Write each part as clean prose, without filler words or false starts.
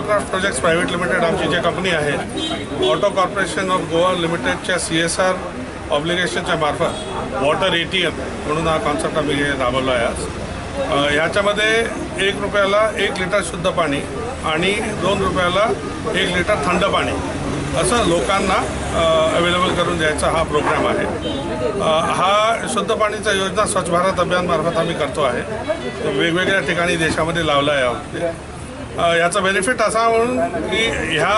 ॲक्वाक्राफ्ट projects private limited आमची जी company आहे, auto corporation of Goa लिमिटेडच्या CSR ऑब्लिगेशनच्या मार्फत वॉटर ATM म्हणून हा कॉन्सेप्ट आम्ही राबवला आहे आज। ह्याच्यामध्ये 1 रुपयाला 1 लिटर शुद्ध पाणी आणि 2 रुपयाला 1 लिटर थंड पाणी असं लोकांना अवेलेबल करून द्यायचा हा प्रोग्राम आहे। हा शुद्ध पाणीचा योजना स्वच्छ भारत अभियान मार्फत आम्ही करतो आहे, वेगवेगळ्या ठिकाणी देशामध्ये लावला आहे। याचा बेनिफिट असा म्हणून की ह्या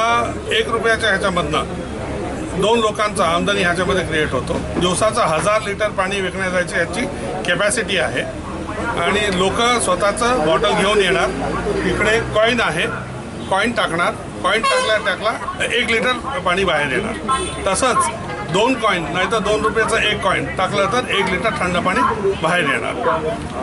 1 रुपयाच्या ह्याच्यामधनं 2 लोकांचा आमदनी ह्याच्यामध्ये क्रिएट होतो। दिवसाचा 1000 लिटर पाणी विकण्याची याची कॅपॅसिटी आहे आणि लोक स्वतःचं बॉटल घेऊन येणार, इकडे कॉईन आहे, कॉईन टाकणार, कॉईन टाकला 1 लिटर पाणी बाहेर येणार। तसंच 2 कॉईन नाही तर 2 रुपयाचं 1 कॉईन टाकलं तर 1 लिटर थंड पाणी बाहेर येणार।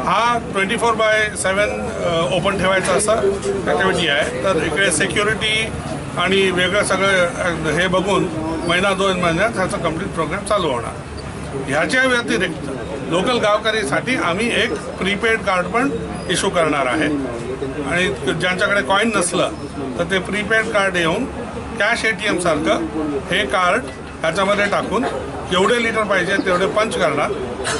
हा 24/7 ओपन ठेवायचा असा ॲक्टिव्हिटी आहे। तर इकडे सिक्युरिटी आणि वेगळं सगळं हे बघून महिना 2 महिन्यात ह्याचा कंप्लीट प्रोग्राम चालू होणार। ह्याच्या व्यतिरिक्त लोकल गावकरीसाठी आम्ही एक प्रीपेड कार्ड पण इश्यू करणार आहे आणि ज्यांच्याकडे कॉईन नसलं तर ते प्रीपेड कार्ड येऊन कॅश ATM सारखं हे कार्ड ह्याच्यामध्ये टाकून जेवढे लिटर पाहिजे तेवढे पंच करणार,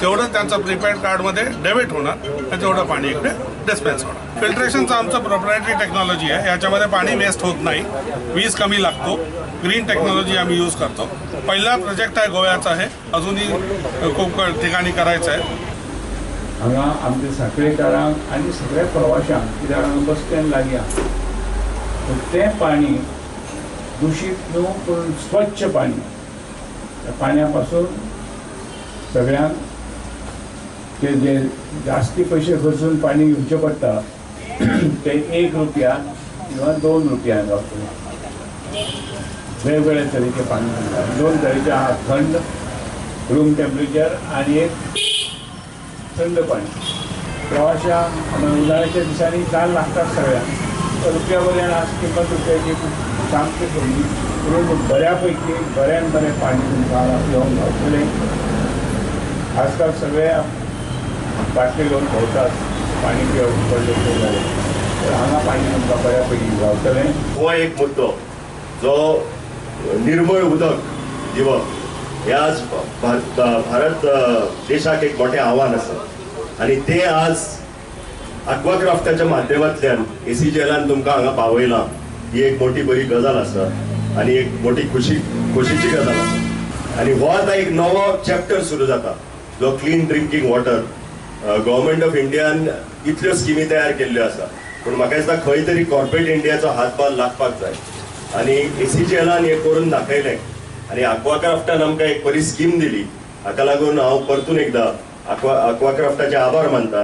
तेवढं त्यांचं प्रीपेड कार्डमध्ये डेबिट होणार आणि तेवढं पाणी इकडे डिस्पेन्स होणार। फिल्ट्रेशनचं आमचं प्रोप्रायटरी टेक्नॉलॉजी आहे, याच्यामध्ये पाणी वेस्ट होत नाही, वीज कमी लागतो, ग्रीन टेक्नॉलॉजी आम्ही यूज करतो। पहिला प्रोजेक्ट आहे गोव्याचा आहे, अजूनही खूप ठिकाणी करायचं आहे। हांगा आमच्या साखळेकारांक आनी सगळ्या प्रवाशांक कित्याक हांगा बस स्टँड लागीं तें पाणी दूषित न्हू पूण स्वच्छ पाणी, त्या पाण्या पासून सगळ्यांक ते जे जास्ती पयशे खर्चून पाणी घेवचें पडटा ते 1 रुपया किंवा 2 रुपयान जावचें। वेगवेगळे तरेचे पाणी मेळटा, 2 तरेचे आहा, थंड रूम टेम्परेचर आनी एक थंड पाणी। प्रवाशांक उन्हाळ्याच्या दिसांनी जाल लागतात सगळ्यांक, रुपया पर्यंत आज किंमत रुपयाची सामकी कमी, पूण बऱ्यापैकी बरें पाणी तुमकां येवंक गावतलें। आजकाल सगळे बाटली घेवन भोंवतात पाणी पिवप पडलें जालें, तर हांगा पाणी तुमकां बऱ्यापैकी गावतलें। हो एक मुद्दो जो निर्मळ उदक दिवप हे आज भारत देशाक एक मोठें आव्हान आसा आणि ते आज ॲक्वाक्राफ्टाच्या माध्यमांतल्यान ACGLन तुमकां हांगा पावयलां। ही एक मोठी बरी गजाल आसा आणि एक मोठी खोशीची गजाल आसा आणि हो आतां एक नवो चॅप्टर सुरू जाता जो clean drinking water. Government of इंडियान इतल्यो स्किमी तयार केल्ल्यो आसा, पूण म्हाका दिसता खंय तरी कॉर्पोरेट इंडियाचो हातभार लागपाक जाय आणि ACGLन हें करून दाखयलें आणि ॲक्वाक्राफ्टान आमकां एक बरी स्कीम दिली। हाका लागून हांव परतून एकदां ॲक्वाक्राफ्टाचे आभार मानता।